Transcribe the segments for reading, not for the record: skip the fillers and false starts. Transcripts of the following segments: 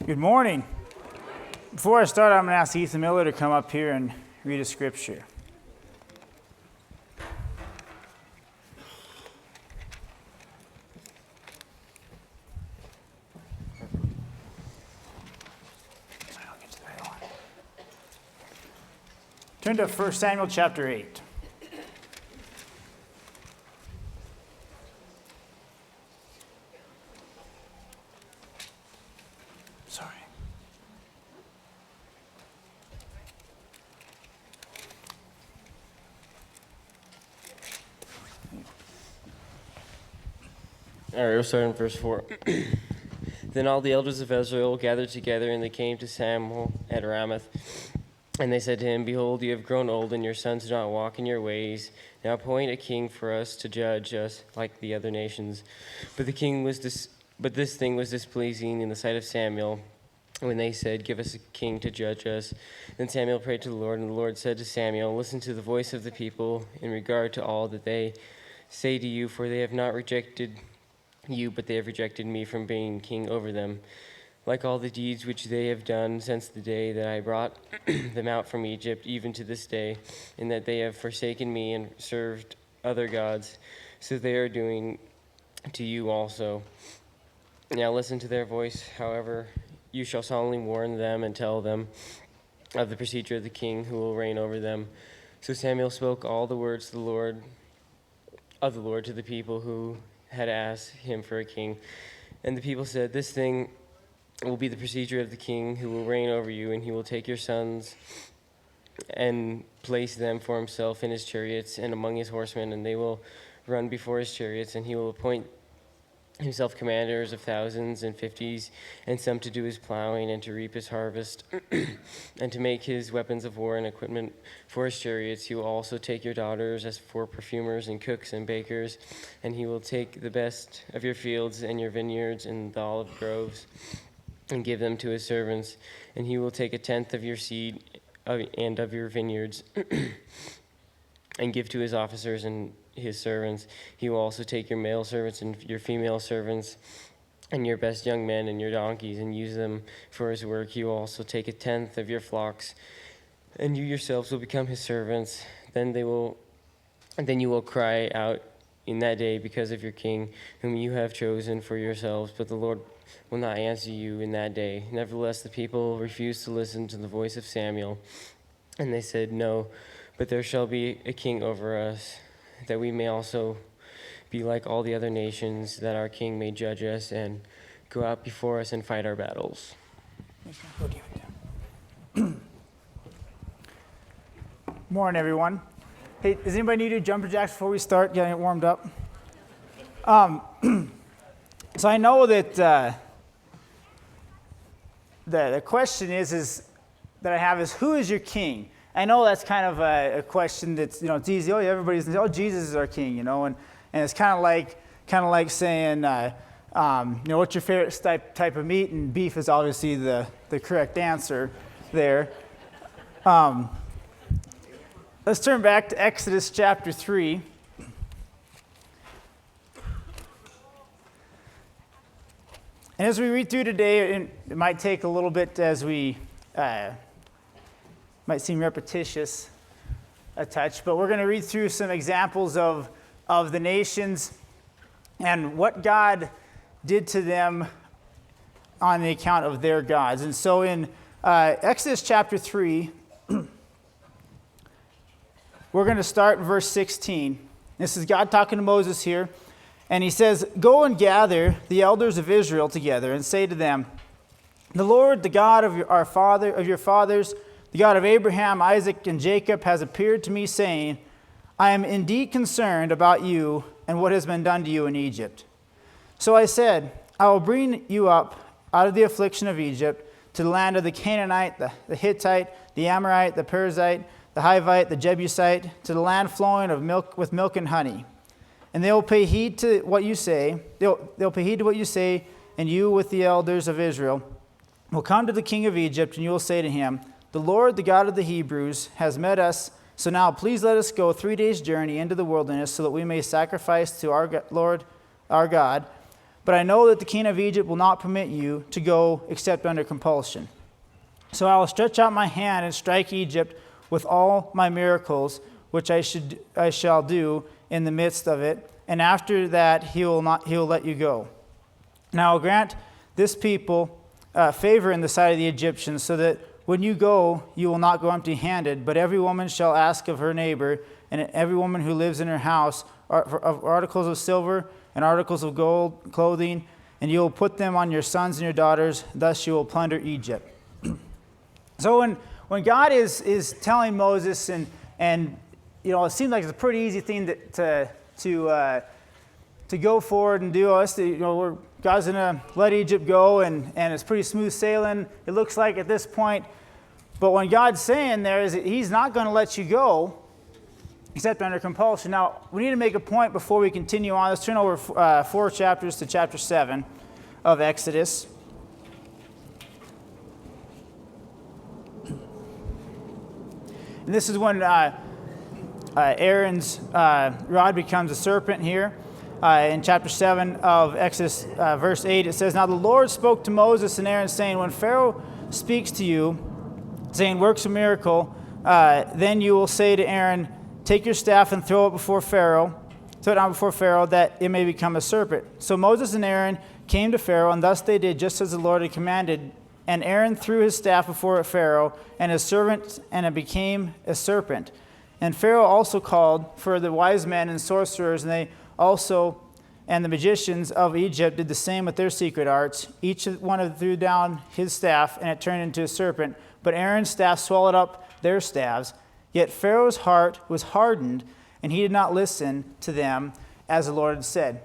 Good morning. Before I start, I'm going to ask Ethan Miller to come up here and read a scripture. Turn to 1 Samuel chapter 8. Sorry. All right, we'll start in verse 4. Then all the elders of Israel gathered together, and they came to Samuel at Ramath. And they said to him, Behold, you have grown old, and your sons do not walk in your ways. Now appoint a king for us to judge us like the other nations. But this thing was displeasing in the sight of Samuel, when they said, Give us a king to judge us. Then Samuel prayed to the Lord, and the Lord said to Samuel, Listen to the voice of the people in regard to all that they say to you, for they have not rejected you, but they have rejected me from being king over them. Like all the deeds which they have done since the day that I brought them out from Egypt, even to this day, in that they have forsaken me and served other gods, so they are doing to you also. Now listen to their voice, however, you shall solemnly warn them and tell them of the procedure of the king who will reign over them. So Samuel spoke all the words of the Lord to the people who had asked him for a king. And the people said, This thing will be the procedure of the king who will reign over you, and he will take your sons and place them for himself in his chariots and among his horsemen, and they will run before his chariots, and he will appoint himself commanders of thousands and fifties, and some to do his plowing and to reap his harvest, and to make his weapons of war and equipment for his chariots. He will also take your daughters as for perfumers and cooks and bakers, and he will take the best of your fields and your vineyards and the olive groves, and give them to his servants. And he will take a tenth of your seed and of your vineyards, and give to his officers and his servants. He will also take your male servants and your female servants, and your best young men and your donkeys, and use them for his work. He will also take a tenth of your flocks, and you yourselves will become his servants. Then you will cry out in that day because of your king, whom you have chosen for yourselves, but the Lord will not answer you in that day. Nevertheless, the people refused to listen to the voice of Samuel, and they said, No, but there shall be a king over us, that we may also be like all the other nations, that our king may judge us and go out before us and fight our battles. Morning, everyone. Hey, does anybody need to do jumper jacks before we start getting it warmed up? So I know that the question is that I have is, who is your king? I know that's kind of a question that's, it's easy. Oh, yeah, everybody's saying, oh, Jesus is our king, and it's kind of like saying, what's your favorite type of meat? And beef is obviously the correct answer there. Let's turn back to Exodus chapter 3. And as we read through today, it might take a little bit as we, might seem repetitious a touch, but we're going to read through some examples of the nations and what God did to them on the account of their gods. And so in Exodus chapter 3, we're going to start in verse 16. This is God talking to Moses here. And he says, Go and gather the elders of Israel together and say to them, The Lord, the God of your fathers, the God of Abraham, Isaac, and Jacob, has appeared to me, saying, I am indeed concerned about you and what has been done to you in Egypt. So I said, I will bring you up out of the affliction of Egypt to the land of the Canaanite, the Hittite, the Amorite, the Perizzite, the Hivite, the Jebusite, to the land flowing with milk and honey. And they will pay heed to what you say. They'll pay heed to what you say, and you with the elders of Israel will come to the king of Egypt, and you will say to him, The Lord, the God of the Hebrews, has met us. So now please let us go 3 days' journey into the wilderness, so that we may sacrifice to our Lord, our God. but I know that the king of Egypt will not permit you to go except under compulsion. So I will stretch out my hand and strike Egypt with all my miracles, which I shall do in the midst of it, and after that he will let you go. Now I will grant this people favor in the sight of the Egyptians, so that when you go, you will not go empty-handed, but every woman shall ask of her neighbor, and every woman who lives in her house, of articles of silver and articles of gold, clothing, and you will put them on your sons and your daughters. Thus you will plunder Egypt. So when God is telling Moses, and it seems like it's a pretty easy thing to go forward and do. God's going to let Egypt go, and it's pretty smooth sailing, it looks like at this point. But when God's saying there is that he's not going to let you go except under compulsion. Now, we need to make a point before we continue on. Let's turn over 4 chapters to chapter 7 of Exodus. And this is when Aaron's rod becomes a serpent here. In chapter 7 of Exodus, verse 8, it says, Now the Lord spoke to Moses and Aaron, saying, When Pharaoh speaks to you, saying, Works a miracle, then you will say to Aaron, Take your staff and throw it down before Pharaoh, that it may become a serpent. So Moses and Aaron came to Pharaoh, and thus they did just as the Lord had commanded. And Aaron threw his staff before Pharaoh and his servant, and it became a serpent. And Pharaoh also called for the wise men and sorcerers, and the magicians of Egypt did the same with their secret arts. Each one of them threw down his staff, and it turned into a serpent. But Aaron's staff swallowed up their staves. Yet Pharaoh's heart was hardened, and he did not listen to them, as the Lord had said.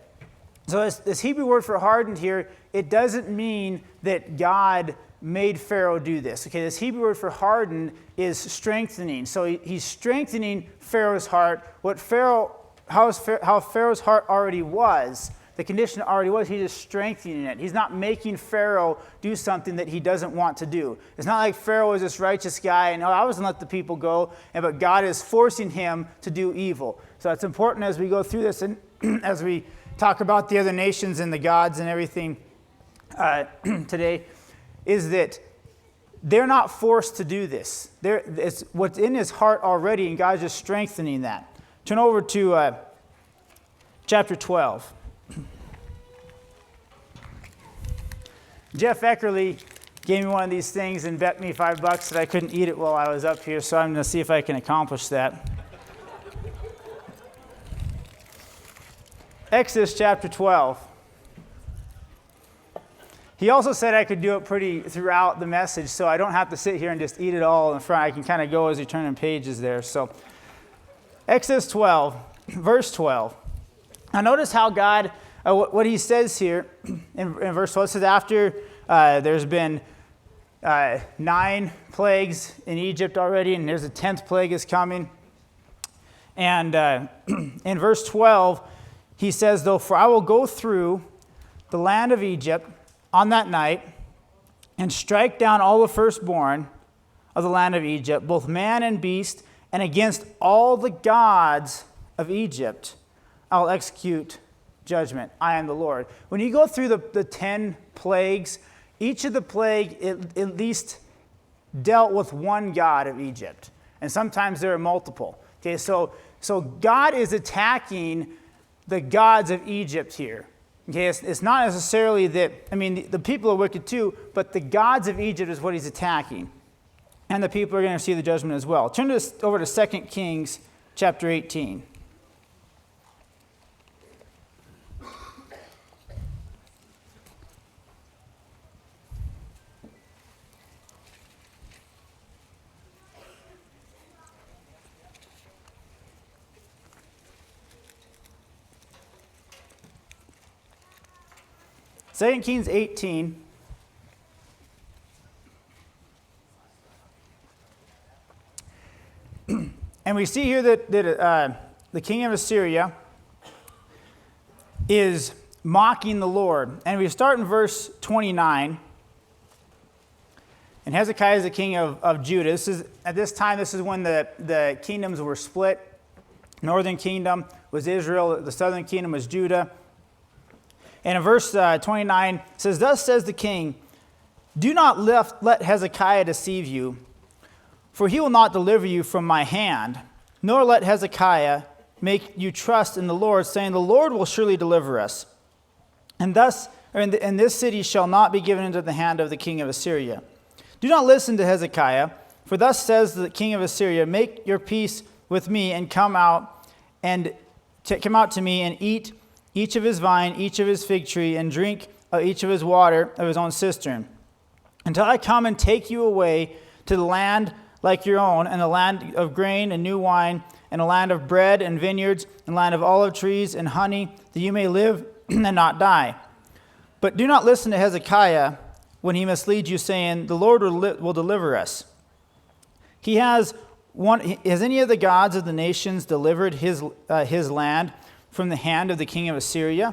So this Hebrew word for hardened here, it doesn't mean that God made Pharaoh do this. Okay, this Hebrew word for hardened is strengthening. So he's strengthening Pharaoh's heart. How Pharaoh's heart already was, the condition already was, he's just strengthening it. He's not making Pharaoh do something that he doesn't want to do. It's not like Pharaoh is this righteous guy and, I was going to let the people go, but God is forcing him to do evil. So it's important as we go through this and as we talk about the other nations and the gods and everything today, is that they're not forced to do this. It's what's in his heart already, and God's just strengthening that. Turn over to chapter 12. Jeff Eckerly gave me one of these things and bet me $5 that I couldn't eat it while I was up here, so I'm going to see if I can accomplish that. Exodus chapter 12. He also said I could do it pretty throughout the message, so I don't have to sit here and just eat it all in front. I can kind of go as you're turning pages there. So, Exodus 12, verse 12. Now notice how God, what he says here in verse 12, it says after there's been 9 plagues in Egypt already, and there's a 10th plague is coming. And in verse 12, he says, Though, for I will go through the land of Egypt on that night and strike down all the firstborn of the land of Egypt, both man and beast, and against all the gods of Egypt I'll execute judgment. I am the Lord. When you go through the 10 plagues, each of the plague at least dealt with one god of Egypt. And sometimes there are multiple. Okay, so God is attacking the gods of Egypt here. Okay, it's not necessarily that, the people are wicked too, but the gods of Egypt is what he's attacking. And the people are going to receive the judgment as well. Turn over to 2 Kings chapter 18. Second Kings 18. And we see here that the king of Assyria is mocking the Lord. And we start in verse 29. And Hezekiah is the king of Judah. At this time, this is when the kingdoms were split. Northern kingdom was Israel. The southern kingdom was Judah. And in verse 29, it says, "Thus says the king, do not let Hezekiah deceive you, for he will not deliver you from my hand, nor let Hezekiah make you trust in the Lord, saying, the Lord will surely deliver us. And this city shall not be given into the hand of the king of Assyria. Do not listen to Hezekiah, for thus says the king of Assyria, make your peace with me and come out to me and eat each of his vine, each of his fig tree, and drink each of his water of his own cistern, until I come and take you away to the land like your own, and a land of grain and new wine, and a land of bread and vineyards, and land of olive trees and honey, that you may live and not die. But do not listen to Hezekiah when he misleads you, saying, the Lord will deliver us. Has any of the gods of the nations delivered his land from the hand of the king of Assyria?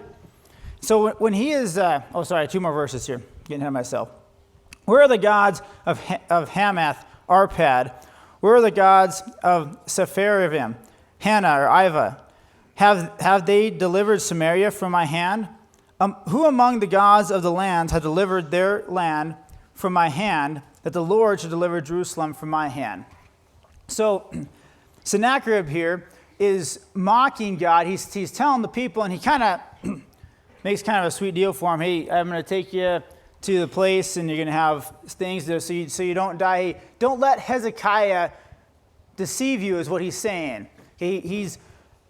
So when he is, two more verses here, getting ahead of myself. Where are the gods of Hamath, Arpad? Where are the gods of Sepharvaim, Hannah, or Iva? Have they delivered Samaria from my hand? Who among the gods of the lands have delivered their land from my hand, that the Lord should deliver Jerusalem from my hand? So Sennacherib here is mocking God. He's telling the people, and he kind of makes kind of a sweet deal for him. Hey, I'm going to take you to the place, and you're going to have things there so you don't die. Hey, don't let Hezekiah deceive you, is what he's saying. He's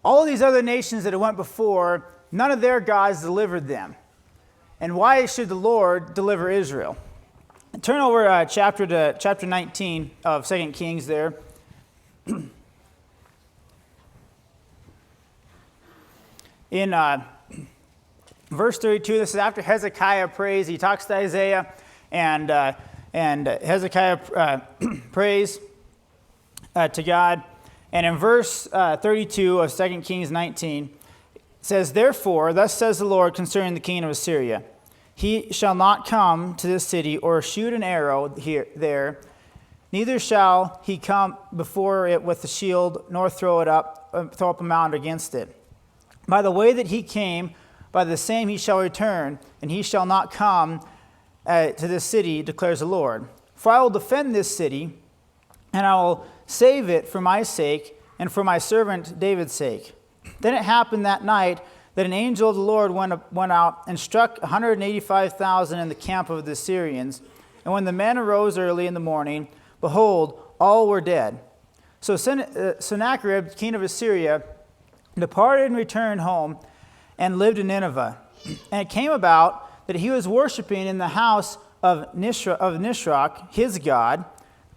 all of these other nations that have went before, none of their gods delivered them. And why should the Lord deliver Israel? Turn over chapter 19 of 2 Kings there. In verse 32, this is after Hezekiah prays. He talks to Isaiah, and Hezekiah prays to God. And in verse 32 of 2 Kings 19, it says, therefore, thus says the Lord concerning the king of Assyria, he shall not come to this city or shoot an arrow there, neither shall he come before it with a shield, nor throw up a mound against it. By the way that he came, by the same he shall return, and he shall not come to this city, declares the Lord. For I will defend this city, and I will save it for my sake and for my servant David's sake. Then it happened that night that an angel of the Lord went out and struck 185,000 in the camp of the Syrians. And when the men arose early in the morning, behold, all were dead. So Sennacherib, king of Assyria, departed and returned home and lived in Nineveh. And it came about that he was worshiping in the house of Nisroch, his god,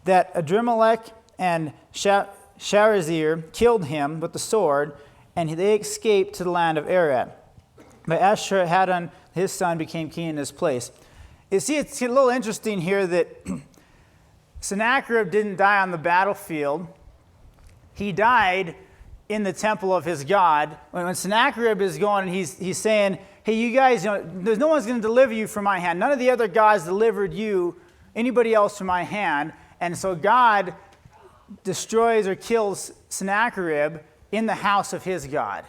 that Adrimelech and Sharezer killed him with the sword, and they escaped to the land of Arad. But Ashur-Haddon, his son, became king in his place. You see, it's a little interesting here that Sennacherib didn't die on the battlefield. He died in the temple of his god. When Sennacherib is going, and he's saying, hey, you guys, there's no one's going to deliver you from my hand. None of the other gods delivered you, anybody else, from my hand. And so God destroys or kills Sennacherib in the house of his god.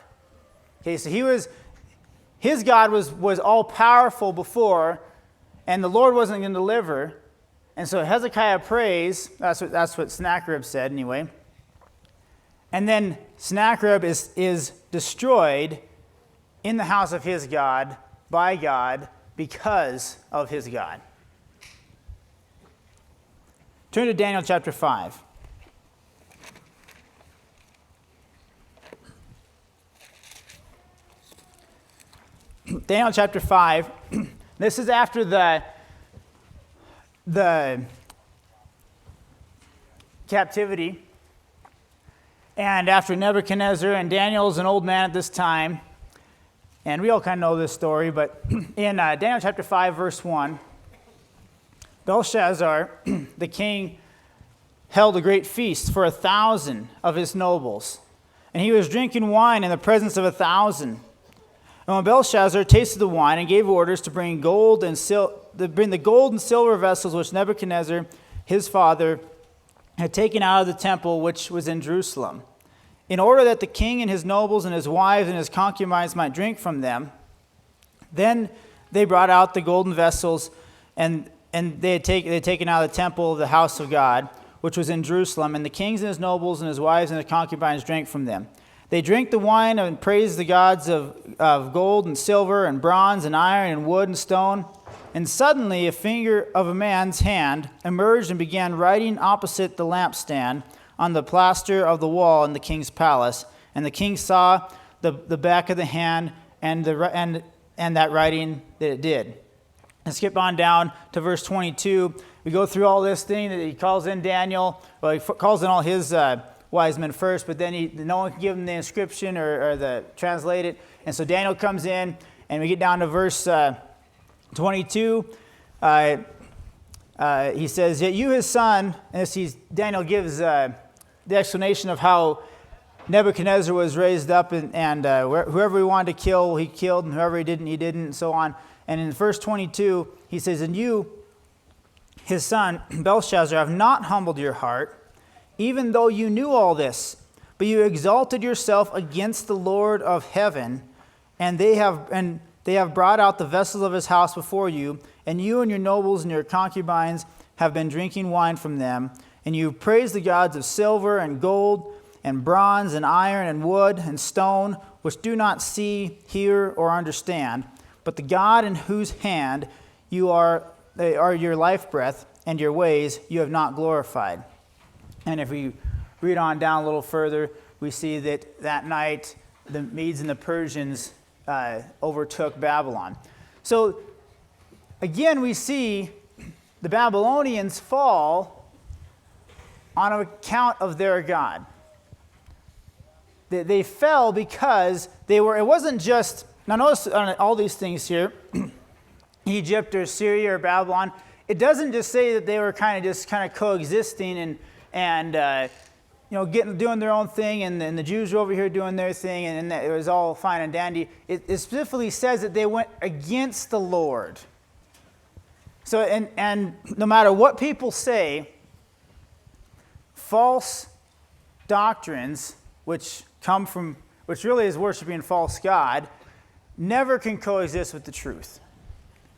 Okay, so his God was all powerful before, and the Lord wasn't going to deliver. And so Hezekiah prays. That's what Sennacherib said anyway. And then Sennacherib is destroyed in the house of his God by God because of his God. Turn to Daniel chapter 5. Daniel chapter 5. This is after the captivity, and after Nebuchadnezzar, and Daniel's an old man at this time, and we all kind of know this story, but in Daniel chapter 5, verse 1, Belshazzar, the king, held a great feast for 1,000 of his nobles, and he was drinking wine in the presence of 1,000. And when Belshazzar tasted the wine and gave orders to bring the gold and silver vessels which Nebuchadnezzar, his father, had taken out of the temple which was in Jerusalem, in order that the king and his nobles and his wives and his concubines might drink from them, Then they brought out the golden vessels, and they had taken out of the temple of the house of God, which was in Jerusalem, and the kings and his nobles and his wives and his concubines drank from them. They drank the wine and praised the gods of gold and silver and bronze and iron and wood and stone. And suddenly a finger of a man's hand emerged and began writing opposite the lampstand on the plaster of the wall in the king's palace. And the king saw the back of the hand and that writing that it did. And skip on down to verse 22. We go through all this thing that he calls in Daniel. Well, he calls in all his wise men first, but then no one can give him the inscription or the translate it. And so Daniel comes in, and we get down to verse 22. He says, "Yet you, his son," and Daniel gives the explanation of how Nebuchadnezzar was raised up, and whoever he wanted to kill, he killed, and whoever he didn't, and so on. And in verse 22, he says, "And you, his son, Belshazzar, have not humbled your heart, even though you knew all this, but you exalted yourself against the Lord of heaven, and they have brought out the vessels of his house before you, and you and your nobles and your concubines have been drinking wine from them, and you praise the gods of silver and gold and bronze and iron and wood and stone, which do not see, hear, or understand, but the God in whose hand they are your life breath, and your ways you have not glorified." And if we read on down a little further, we see that night the Medes and the Persians overtook Babylon. So again, we see the Babylonians fall on account of their God. They fell because it wasn't just, now notice on all these things here, Egypt or Syria or Babylon, it doesn't just say that they were kind of coexisting and doing their own thing, and the Jews were over here doing their thing, and it was all fine and dandy. It specifically says that they went against the Lord. So, and no matter what people say, false doctrines, which really is worshiping a false god, never can coexist with the truth.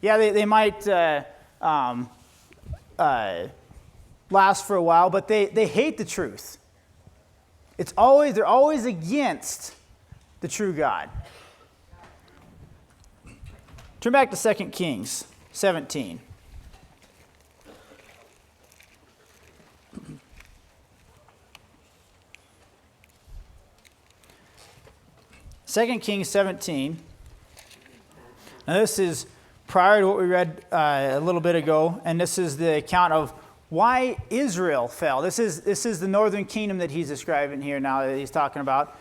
Yeah, they might last for a while, but they hate the truth. They're always against the true God. Turn back to 2 Kings 17. Second Kings 17. Now this is prior to what we read a little bit ago, and this is the account of why Israel fell. This is the northern kingdom that he's describing here now that he's talking about.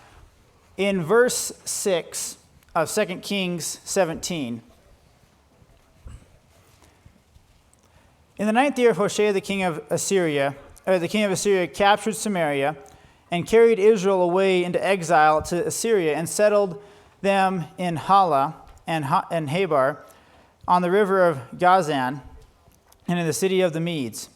In verse 6 of 2 Kings 17. In the 9th year of Hoshea, the king of Assyria captured Samaria and carried Israel away into exile to Assyria and settled them in Hala and Habar on the river of Gazan and in the city of the Medes.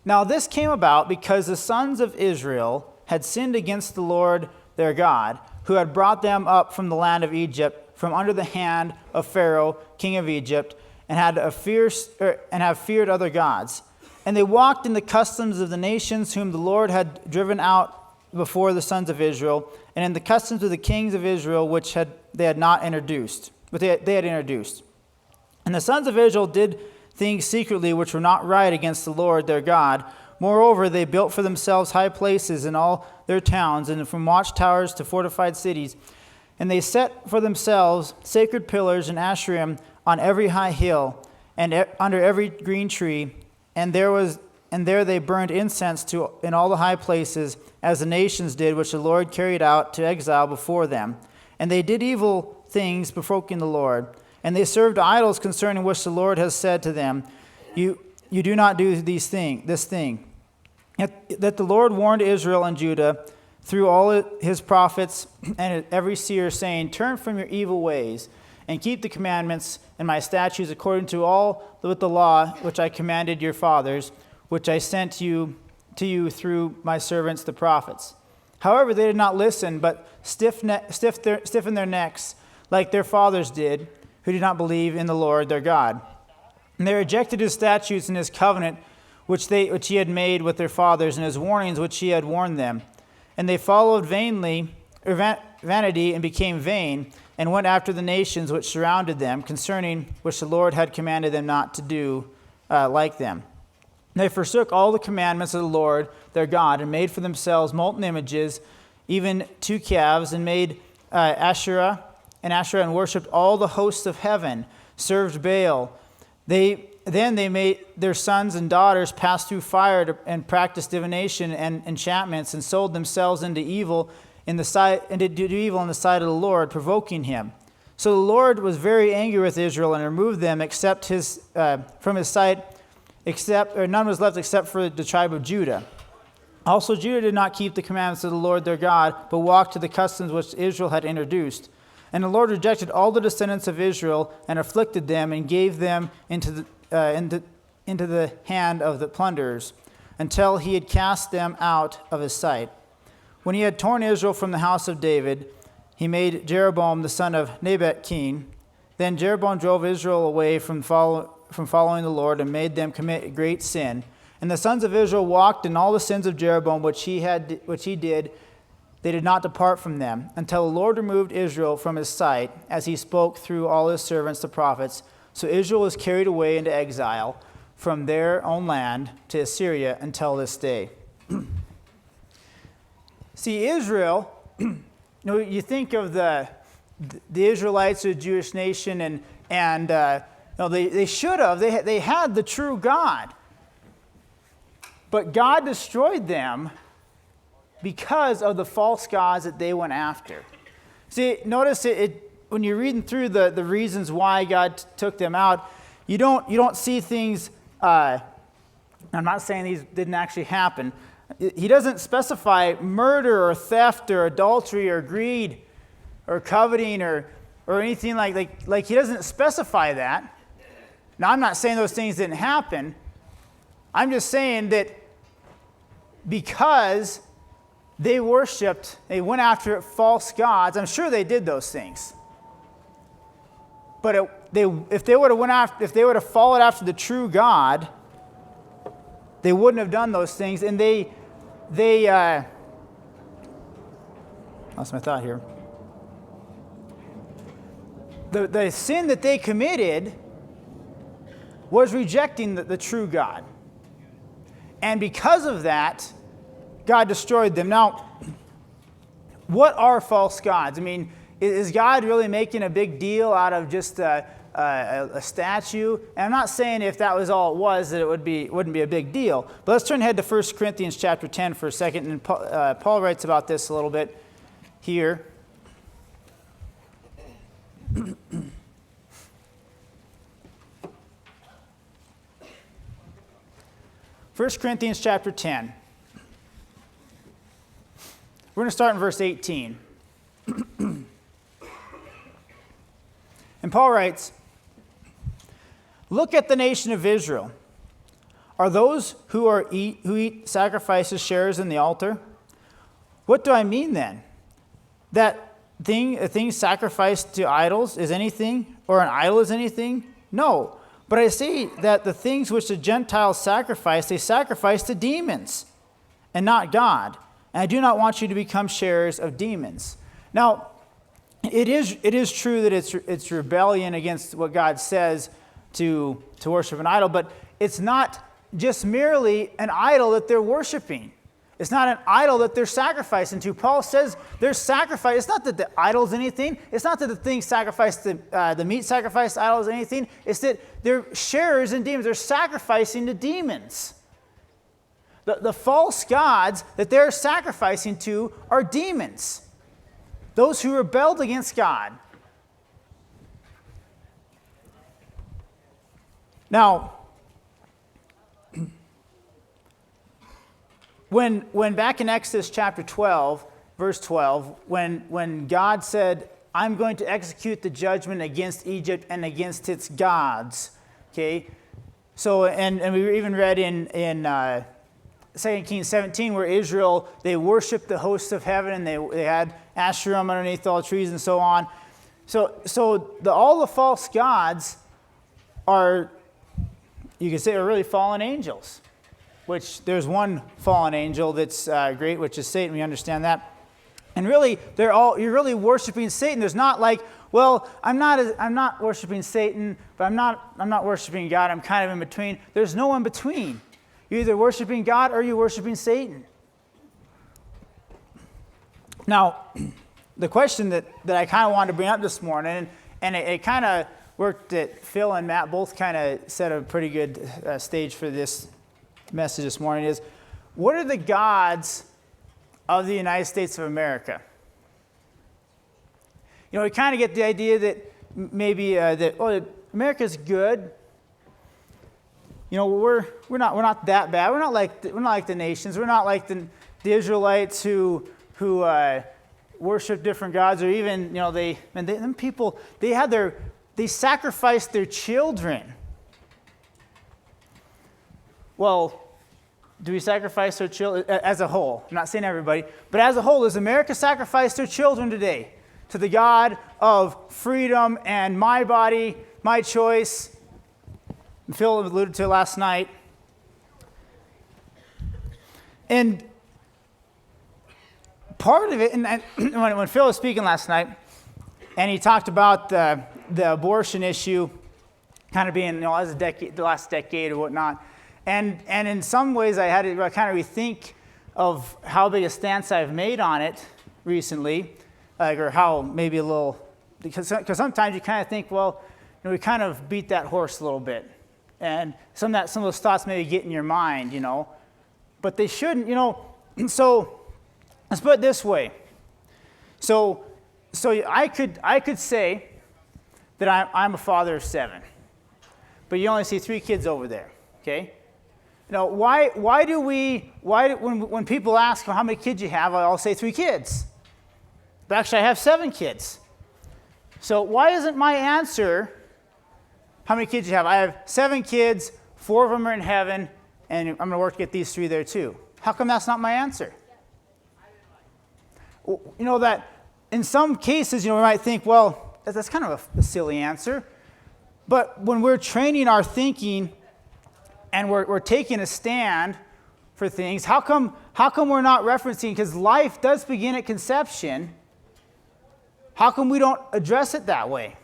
Now this came about because the sons of Israel had sinned against the Lord their God, who had brought them up from the land of Egypt, from under the hand of Pharaoh, king of Egypt, and have feared other gods. And they walked in the customs of the nations whom the Lord had driven out before the sons of Israel, and in the customs of the kings of Israel, which they had introduced. And the sons of Israel did things secretly which were not right against the Lord their God. Moreover, they built for themselves high places in all their towns, and from watchtowers to fortified cities. And they set for themselves sacred pillars and Asherim on every high hill and under every green tree. And there they burned incense in all the high places, as the nations did, which the Lord carried out to exile before them. And they did evil things, provoking the Lord. And they served idols concerning which the Lord has said to them, You do not do this thing. Yet that the Lord warned Israel and Judah through all his prophets and every seer, saying, Turn from your evil ways, and keep the commandments and my statutes according to all with the law which I commanded your fathers, which I sent to you through my servants the prophets. However, they did not listen, but stiffened their necks like their fathers did, who did not believe in the Lord their God. And they rejected his statutes and his covenant, which he had made with their fathers, and his warnings, which he had warned them. And they followed vanity, and became vain, and went after the nations which surrounded them, concerning which the Lord had commanded them not to do like them. They forsook all the commandments of the Lord their God, and made for themselves molten images, even 2 calves, and made Asherah, and worshipped all the hosts of heaven, served Baal. Then they made their sons and daughters pass through fire and practice divination and enchantments, and sold themselves into evil in the sight of the Lord, provoking him. So the Lord was very angry with Israel and removed them from his sight, none was left except for the tribe of Judah. Also Judah did not keep the commandments of the Lord their God, but walked to the customs which Israel had introduced. And the Lord rejected all the descendants of Israel and afflicted them and gave them into the hand of the plunderers, until he had cast them out of his sight. When he had torn Israel from the house of David, he made Jeroboam the son of Nebat king. Then Jeroboam drove Israel away from following the Lord, and made them commit a great sin. And the sons of Israel walked in all the sins of Jeroboam which he did. They did not depart from them, until the Lord removed Israel from his sight, as he spoke through all his servants the prophets. So Israel was carried away into exile from their own land to Assyria until this day. See, Israel, you think of the Israelites, the Jewish nation, and they should have. They had the true God. But God destroyed them because of the false gods that they went after. See, notice it when you're reading through the reasons why God took them out, you don't see things. I'm not saying these didn't actually happen. He doesn't specify murder or theft or adultery or greed or coveting or anything like he doesn't specify that. Now, I'm not saying those things didn't happen. I'm just saying that because they went after false gods, I'm sure they did those things. But if they would have followed after the true God, they wouldn't have done those things. And they lost my thought here. The sin that they committed was rejecting the true God. And because of that, God destroyed them. Now, what are false gods? I mean, is God really making a big deal out of just a statue? And I'm not saying if that was all it was, that it wouldn't be a big deal. But let's turn ahead to 1 Corinthians chapter 10 for a second. And Paul writes about this a little bit here. 1 Corinthians chapter 10. We're going to start in verse 18. And Paul writes, "Look at the nation of Israel. Are those who eat sacrifices sharers in the altar? What do I mean then? That a thing sacrificed to idols is anything, or an idol is anything? No. But I say that the things which the Gentiles sacrifice, they sacrifice to demons, and not God. And I do not want you to become sharers of demons." Now, it is true that it's rebellion against what God says to worship an idol, but it's not just merely an idol that they're worshiping. It's not an idol that they're sacrificing to. Paul says their sacrifice, it's not that the idol's anything. It's not that the thing sacrificed, the meat sacrificed idol is anything. It's that they're sharers in demons. They're sacrificing to demons. The false gods that they're sacrificing to are demons. Those who rebelled against God. Now, when back in Exodus chapter 12, verse 12, when God said, "I'm going to execute the judgment against Egypt and against its gods," okay? So, and we even read in 2 Kings 17, where Israel, they worshiped the hosts of heaven, and they had Asherim underneath all the trees and so on. All the false gods are, you could say, are really fallen angels. Which there's one fallen angel that's great, which is Satan. We understand that. And really, you're really worshiping Satan. There's not like, well, I'm not worshiping Satan, but I'm not worshiping God. I'm kind of in between. There's no in between. You're either worshiping God or you're worshiping Satan. Now, the question that I kind of wanted to bring up this morning, and it kind of worked that Phil and Matt both kind of set a pretty good stage for this message this morning, is what are the gods of the United States of America? You know, we kind of get the idea that maybe America's good. You know, we're not that bad. We're not like the nations. We're not like the Israelites who worship different gods, or even, you know, they sacrificed their children. Well, do we sacrifice our children as a whole? I'm not saying everybody, but as a whole, does America sacrifice their children today to the God of freedom and my body, my choice? And Phil alluded to it last night. And part of it, and when Phil was speaking last night, and he talked about the abortion issue kind of being, you know, as the last decade or whatnot. And in some ways, I had to kind of rethink of how big a stance I've made on it recently, or how maybe a little, because sometimes you kind of think, well, you know, we kind of beat that horse a little bit, and some of those thoughts maybe get in your mind, you know, but they shouldn't, you know. So let's put it this way. So I could say that I'm a father of 7, but you only see 3 kids over there, okay? Now, why when people ask how many kids you have, I'll say 3 kids. But actually, I have 7 kids. So why isn't my answer how many kids you have? I have 7 kids, 4 of them are in heaven, and I'm going to work to get these 3 there too. How come that's not my answer? You know, that in some cases, you know, we might think, well, that's kind of a silly answer. But when we're training our thinking and we're taking a stand for things, how come we're not referencing, because life does begin at conception, how come we don't address it that way?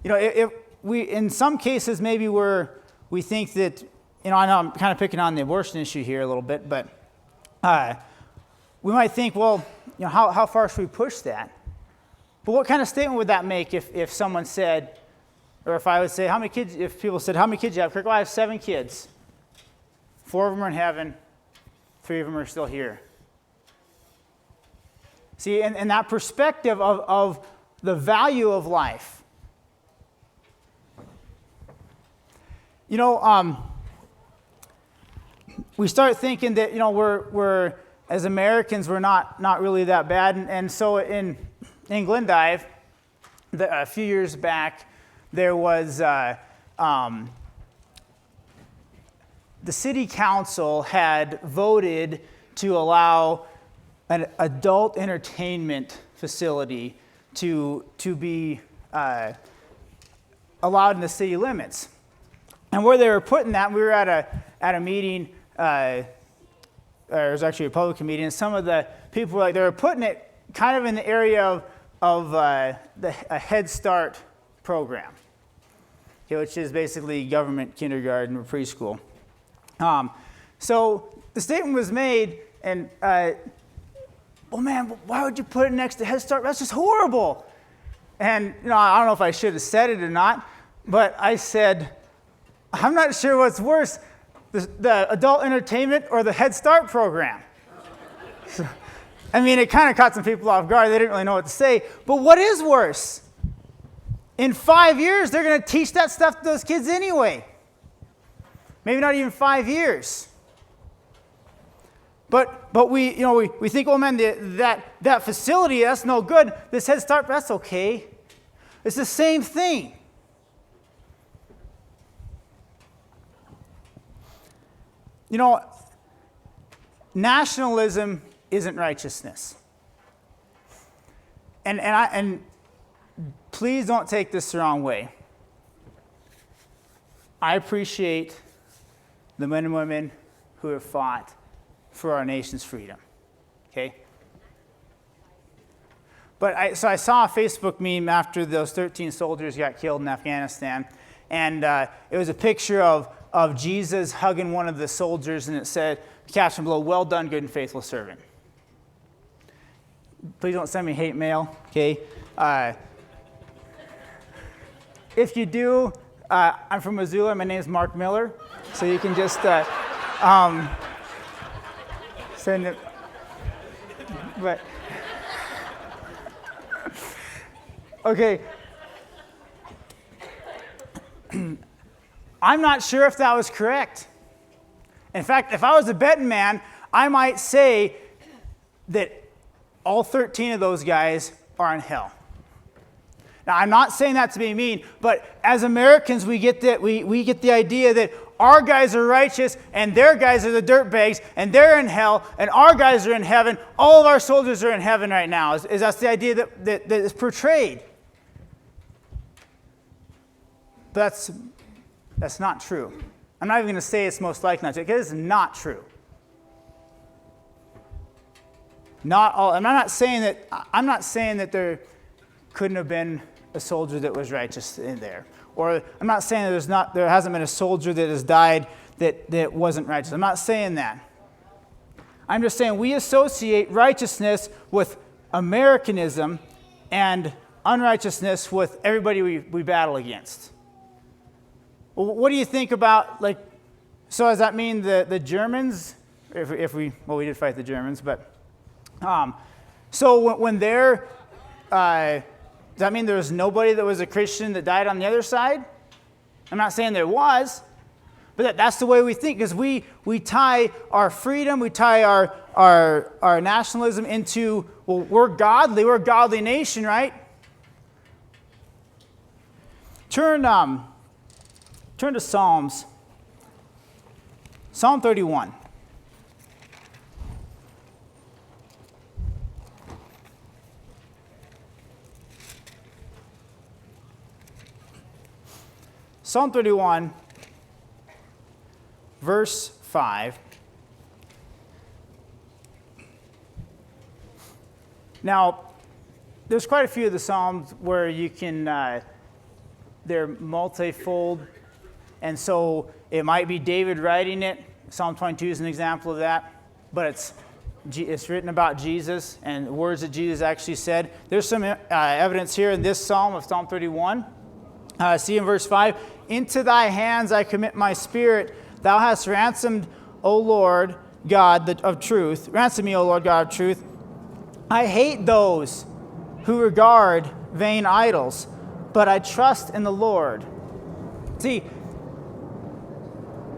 You know, if we, in some cases, maybe we think that, you know, I know I'm kind of picking on the abortion issue here a little bit, but we might think, well, you know, how far should we push that? But what kind of statement would that make if someone said, or if I would say, how many kids, if people said, how many kids do you have? Kirk, well, I have 7 kids. 4 of them are in heaven. 3 of them are still here. See, and that perspective of the value of life. You know, we start thinking that, you know, we're as Americans, we're not really that bad. And so in Glendive, a few years back, there was the city council had voted to allow an adult entertainment facility to be allowed in the city limits. And where they were putting that, we were at a meeting, or it was actually a Republican meeting, and some of the people were like, they were putting it kind of in the area of a Head Start program, okay, which is basically government kindergarten or preschool. So the statement was made, and well, man, why would you put it next to Head Start? That's just horrible. And you know, I don't know if I should have said it or not, but I said, I'm not sure what's worse, the adult entertainment or the Head Start program. So, I mean, it kind of caught some people off guard. They didn't really know what to say. But what is worse? In 5 years, they're going to teach that stuff to those kids anyway. Maybe not even 5 years. But we think, oh man, that facility, that's no good. This Head Start, that's okay. It's the same thing. You know, nationalism isn't righteousness. and please don't take this the wrong way. I appreciate the men and women who have fought for our nation's freedom. Okay? But I saw a Facebook meme after those 13 soldiers got killed in Afghanistan, and it was a picture of Jesus hugging one of the soldiers, and it said, caption below, "Well done, good and faithful servant." Please don't send me hate mail, okay? If you do, I'm from Missoula. My name is Mark Miller, so you can just send it. But okay. I'm not sure if that was correct. In fact, if I was a betting man, I might say that all 13 of those guys are in hell. Now, I'm not saying that to be mean, but as Americans, we get the idea that our guys are righteous and their guys are the dirtbags and they're in hell and our guys are in heaven. All of our soldiers are in heaven right now. Is that's the idea that is portrayed. But that's not true. I'm not even going to say it's most likely not true, because it's not true. Not all. I'm not saying that there couldn't have been a soldier that was righteous in there, or I'm not saying there hasn't been a soldier that has died that wasn't righteous. I'm not saying that. I'm just saying we associate righteousness with Americanism and unrighteousness with everybody we battle against. What do you think about, like, so does that mean the Germans, if we did fight the Germans, but, so when they're, does that mean there was nobody that was a Christian that died on the other side? I'm not saying there was, but that's the way we think, because we tie our freedom, we tie our nationalism into, well, we're a godly nation, right? Turn to Psalms. Psalm 31. Psalm 31, verse 5. Now, there's quite a few of the Psalms where you can, they're multifold. And so it might be David writing it. Psalm 22 is an example of that. But it's written about Jesus and words that Jesus actually said. There's some evidence here in this psalm of Psalm 31. See in verse 5, "Into thy hands I commit my spirit. Thou hast ransomed, O Lord God of truth. Ransom me, O Lord God of truth. I hate those who regard vain idols, but I trust in the Lord." See,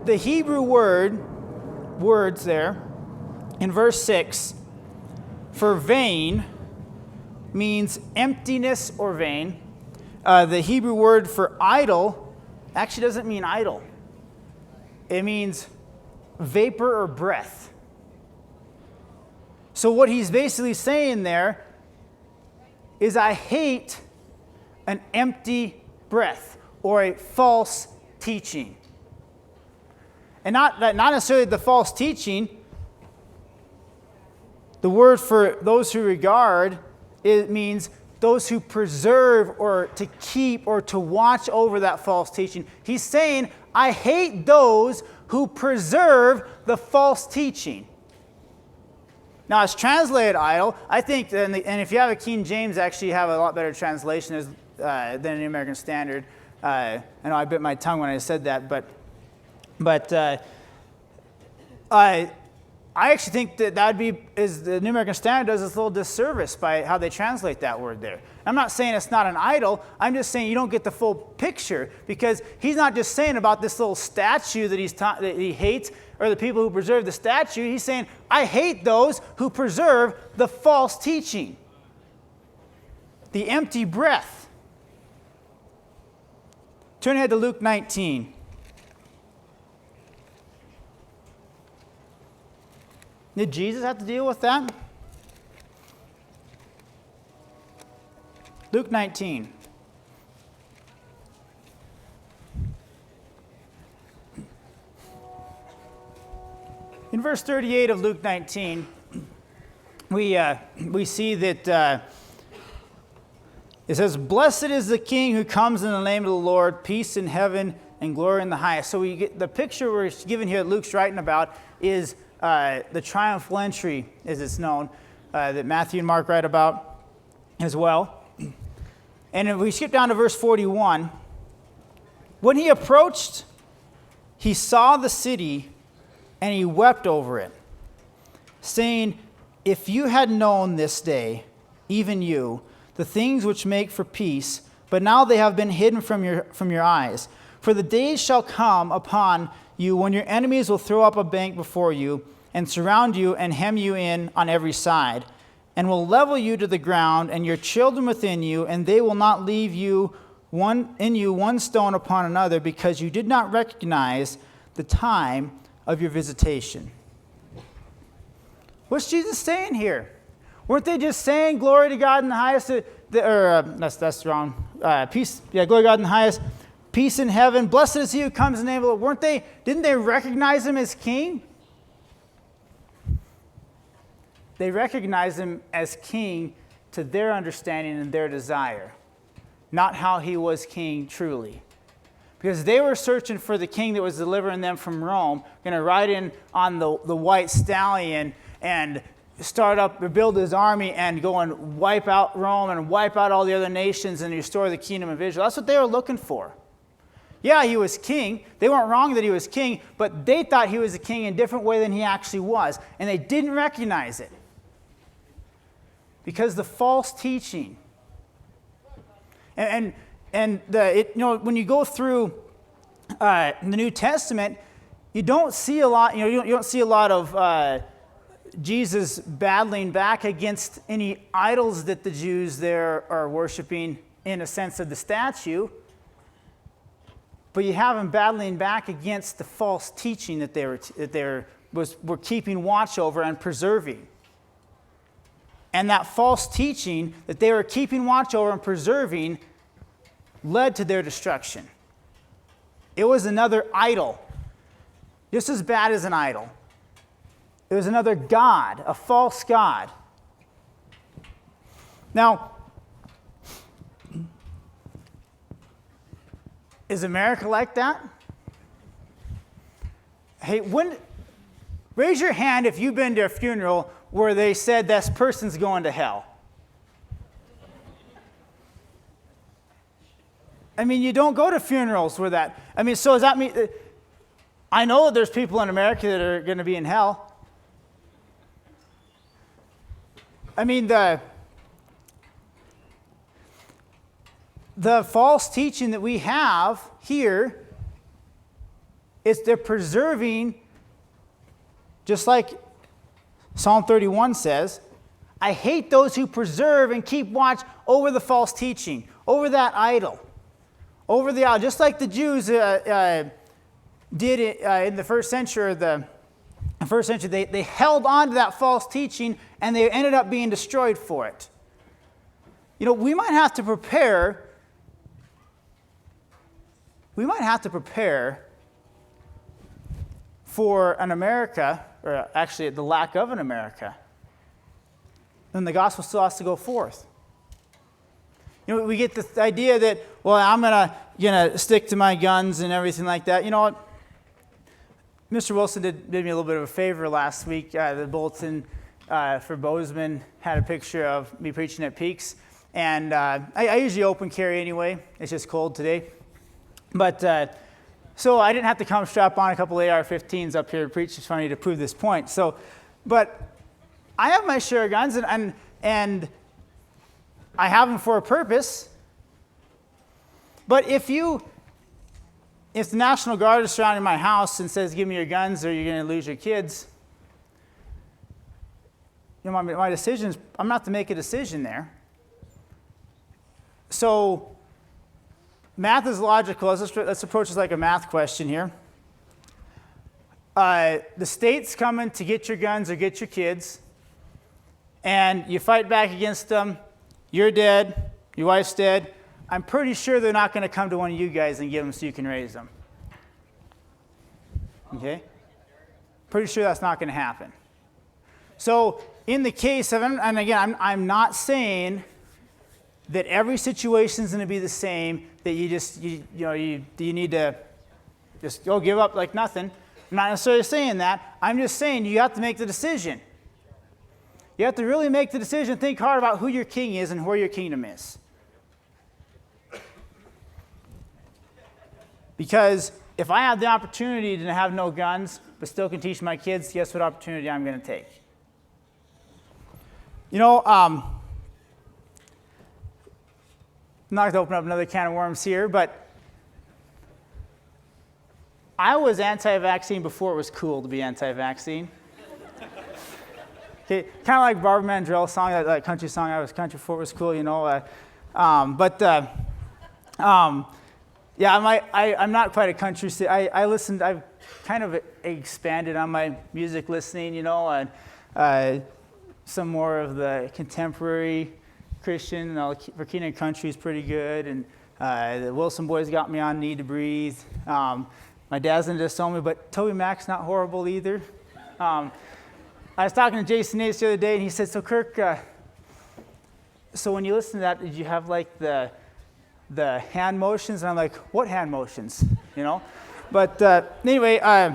the Hebrew words there in verse 6 for vain means emptiness or vain. The Hebrew word for idol actually doesn't mean idol. It means vapor or breath. So what he's basically saying there is, I hate an empty breath or a false teaching. And not necessarily the false teaching. The word for those who regard, it means those who preserve or to keep or to watch over that false teaching. He's saying, I hate those who preserve the false teaching. Now, it's translated idol. I think, and if you have a King James, actually have a lot better translation than the American Standard. I know I bit my tongue when I said that, but I actually think that the New American Standard does this little disservice by how they translate that word there. I'm not saying it's not an idol. I'm just saying you don't get the full picture, because he's not just saying about this little statue that he hates, or the people who preserve the statue. He's saying, I hate those who preserve the false teaching, the empty breath. Turn ahead to Luke 19. Did Jesus have to deal with that? Luke 19. In verse 38 of Luke 19, we see that it says, "Blessed is the King who comes in the name of the Lord, peace in heaven and glory in the highest." So we get the picture we're given here that Luke's writing about is the triumphal entry, as it's known, that Matthew and Mark write about as well. And if we skip down to verse 41, when he approached, he saw the city and he wept over it, saying, "If you had known this day, even you, the things which make for peace, but now they have been hidden from your eyes. For the days shall come upon you when your enemies will throw up a bank before you and surround you and hem you in on every side, and will level you to the ground and your children within you, and they will not leave one stone upon another, because you did not recognize the time of your visitation." What's Jesus saying here? Weren't they just saying glory to God in the highest? That's wrong. Peace, glory to God in the highest. Peace in heaven. Blessed is he who comes in the name of the Lord. Didn't they recognize him as king? They recognized him as king to their understanding and their desire, not how he was king truly. Because they were searching for the king that was delivering them from Rome, going to ride in on the white stallion and start up or build his army and go and wipe out Rome and wipe out all the other nations and restore the kingdom of Israel. That's what they were looking for. Yeah, he was king. They weren't wrong that he was king, but they thought he was a king in a different way than he actually was, and they didn't recognize it. Because the false teaching. And when you go through the New Testament, you don't see a lot. You don't see a lot of Jesus battling back against any idols that the Jews there are worshiping in a sense of the statue. But you have him battling back against the false teaching that they were keeping watch over and preserving. And that false teaching that they were keeping watch over and preserving led to their destruction. It was another idol, just as bad as an idol. It was another god, a false god. Now, is America like that? Hey, raise your hand if you've been to a funeral where they said this person's going to hell. I mean, you don't go to funerals where that. I mean, so does that mean? I know that there's people in America that are going to be in hell. I mean, the false teaching that we have here is they're preserving, just like Psalm 31 says, "I hate those who preserve and keep watch over the false teaching, over that idol, over the idol," just like the Jews did in the first century. They held on to that false teaching, and they ended up being destroyed for it. We might have to prepare. We might have to prepare for an America, or actually the lack of an America, and the gospel still has to go forth. We get this idea that, well, I'm gonna stick to my guns and everything like that. You know what? Mr. Wilson did me a little bit of a favor last week. The bulletin for Bozeman had a picture of me preaching at Peaks, and I usually open carry anyway. It's just cold today, but. So I didn't have to come strap on a couple AR-15s up here to preach just for me to prove this point. But I have my share of guns, and I have them for a purpose. But if the National Guard is surrounding my house and says, "Give me your guns or you're going to lose your kids," my decisions, I'm going to have to make a decision there. So math is logical. Let's approach this like a math question here. The state's coming to get your guns or get your kids, and you fight back against them. You're dead. Your wife's dead. I'm pretty sure they're not going to come to one of you guys and give them so you can raise them. Okay? Pretty sure that's not going to happen. So in the case of, and again, I'm not saying that every situation is going to be the same, that you need to just go give up like nothing. I'm not necessarily saying that. I'm just saying you have to make the decision. You have to really make the decision, think hard about who your king is and where your kingdom is. Because if I have the opportunity to have no guns, but still can teach my kids, guess what opportunity I'm going to take? I'm not going to open up another can of worms here, but I was anti-vaccine before it was cool to be anti-vaccine. Okay, kind of like Barbara Mandrell's song, that country song, I was country before it was cool, I'm not quite a country singer. I've kind of expanded on my music listening, and some more of the contemporary Christian. Burkina Country is pretty good, and the Wilson Boys got me on Need to Breathe. My dad's into told me, but Toby Mac's not horrible either. I was talking to Jason Nace the other day, and he said, so Kirk, so when you listen to that, did you have like the hand motions? And I'm like, what hand motions? But anyway,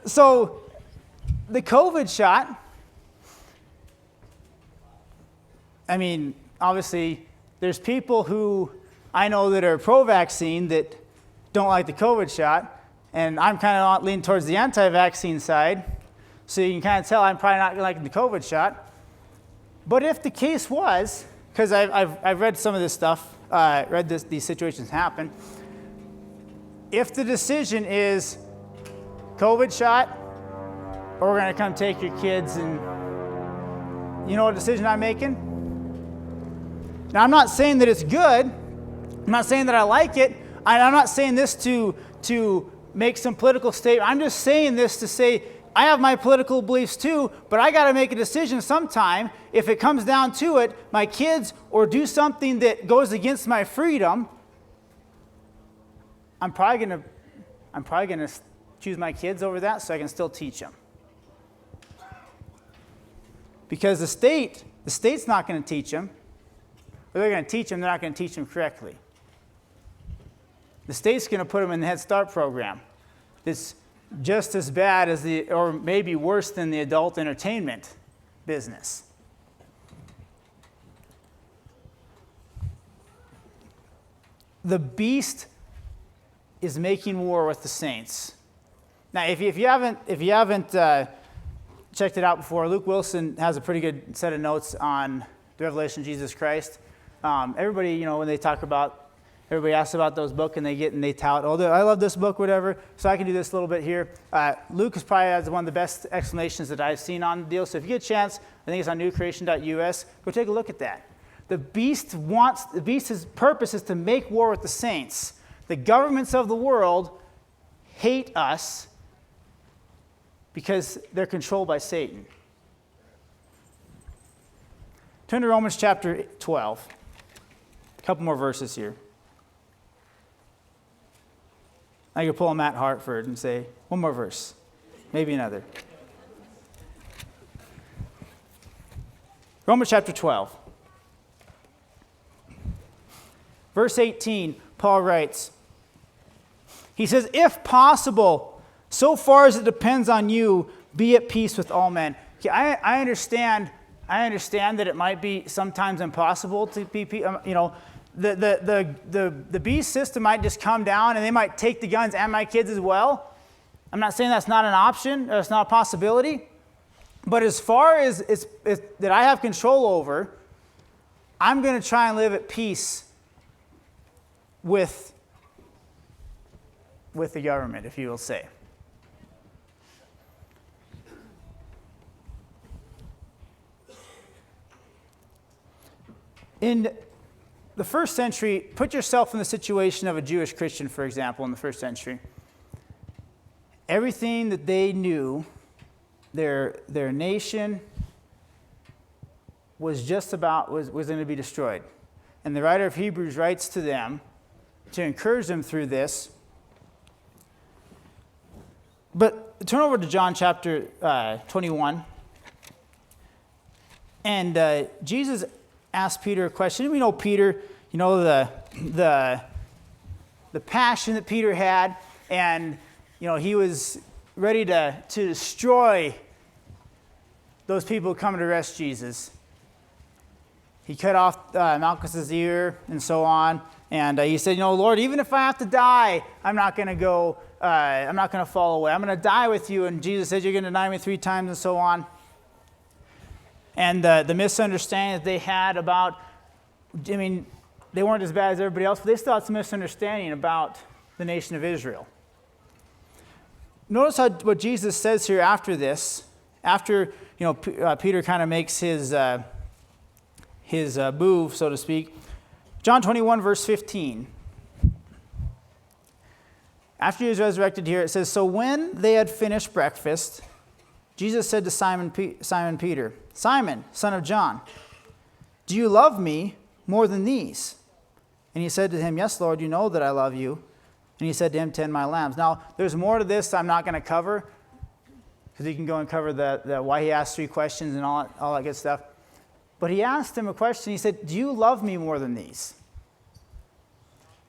so the COVID shot, I mean, obviously, there's people who I know that are pro-vaccine that don't like the COVID shot, and I'm kind of leaning towards the anti-vaccine side, so you can kind of tell I'm probably not liking the COVID shot. But if the case was, because I've read some of this stuff, these situations happen, if the decision is COVID shot, or we're going to come take your kids, and you know what decision I'm making? Now, I'm not saying that it's good. I'm not saying that I like it. I'm not saying this to make some political statement. I'm just saying this to say I have my political beliefs too, but I got to make a decision sometime. If it comes down to it, my kids, or do something that goes against my freedom, I'm probably going to choose my kids over that so I can still teach them. Because the state's not going to teach them. Or they're going to teach them, they're not going to teach them correctly. The state's going to put them in the Head Start program. It's just as bad as or maybe worse than the adult entertainment business. The beast is making war with the saints. Now, if you haven't checked it out before, Luke Wilson has a pretty good set of notes on the revelation of Jesus Christ. Everybody, when they talk about, everybody asks about those books, and they tout, I love this book, whatever, so I can do this a little bit here. Luke is probably has one of the best explanations that I've seen on the deal, so if you get a chance, I think it's on newcreation.us, go take a look at that. The beast's purpose is to make war with the saints. The governments of the world hate us because they're controlled by Satan. Turn to Romans chapter 12. A couple more verses here. I could pull a Matt Hartford and say, one more verse, maybe another. Romans chapter 12. Verse 18, Paul writes, he says, if possible, so far as it depends on you, be at peace with all men. Okay, I understand that it might be sometimes impossible to be, the beast system might just come down and they might take the guns and my kids as well. I'm not saying that's not an option or it's not a possibility. But as far as it's that I have control over, I'm going to try and live at peace with the government, if you will say. In the first century, put yourself in the situation of a Jewish Christian, for example, in the first century. Everything that they knew, their nation, was going to be destroyed. And the writer of Hebrews writes to them to encourage them through this. But turn over to John chapter 21. And Jesus asked Peter a question. We know Peter, the passion that Peter had, and he was ready to destroy those people coming to arrest Jesus. He cut off Malchus's ear and so on, and he said, Lord, even if I have to die, I'm not going to go. I'm not going to fall away. I'm going to die with you. And Jesus said, you're going to deny me 3 times and so on. And the misunderstanding that they had about, they weren't as bad as everybody else, but they still had some misunderstanding about the nation of Israel. Notice what Jesus says here after this, after Peter kind of makes his move, so to speak. John 21, verse 15. After he was resurrected here, it says, so when they had finished breakfast, Jesus said to Simon Peter, Simon, son of John, do you love me more than these? And he said to him, yes, Lord, you know that I love you. And he said to him, tend my lambs. Now, there's more to this I'm not going to cover, because he can go and cover the why he asked 3 questions and all that good stuff. But he asked him a question. He said, do you love me more than these?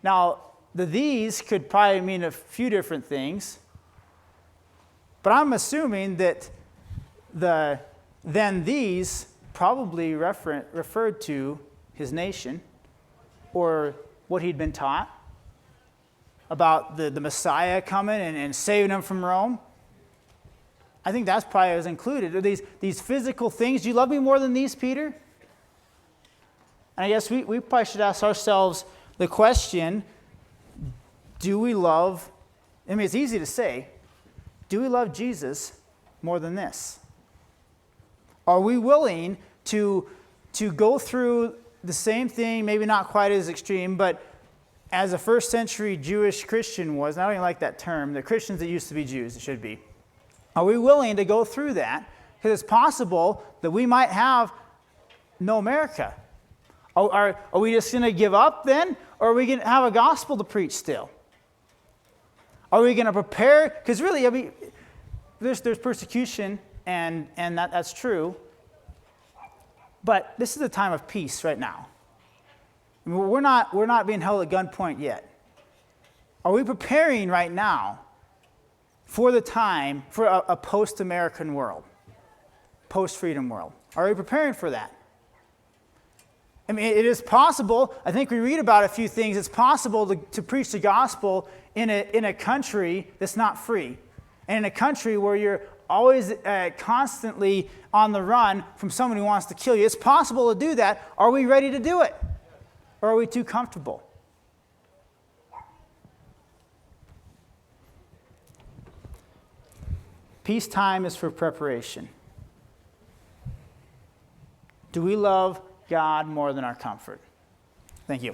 Now, the these could probably mean a few different things, but I'm assuming that the then these probably referred to his nation or what he'd been taught about the Messiah coming and saving him from Rome. I think that's probably was included. Are these physical things, do you love me more than these, Peter? And I guess we probably should ask ourselves the question, do we love, it's easy to say, do we love Jesus more than this? Are we willing to go through the same thing, maybe not quite as extreme, but as a first century Jewish Christian was, and I don't even like that term, the Christians that used to be Jews, it should be. Are we willing to go through that? Because it's possible that we might have no America. Are we just going to give up then? Or are we going to have a gospel to preach still? Are we going to prepare? Because really, there's persecution, and that's true. But this is a time of peace right now. We're not being held at gunpoint yet. Are we preparing right now for the time for a post-American world, post-freedom world? Are we preparing for that? It is possible. I think we read about a few things. It's possible to preach the gospel in a country that's not free, and in a country where you're always constantly on the run from someone who wants to kill you. It's possible to do that. Are we ready to do it? Or are we too comfortable? Peacetime is for preparation. Do we love God more than our comfort? Thank you.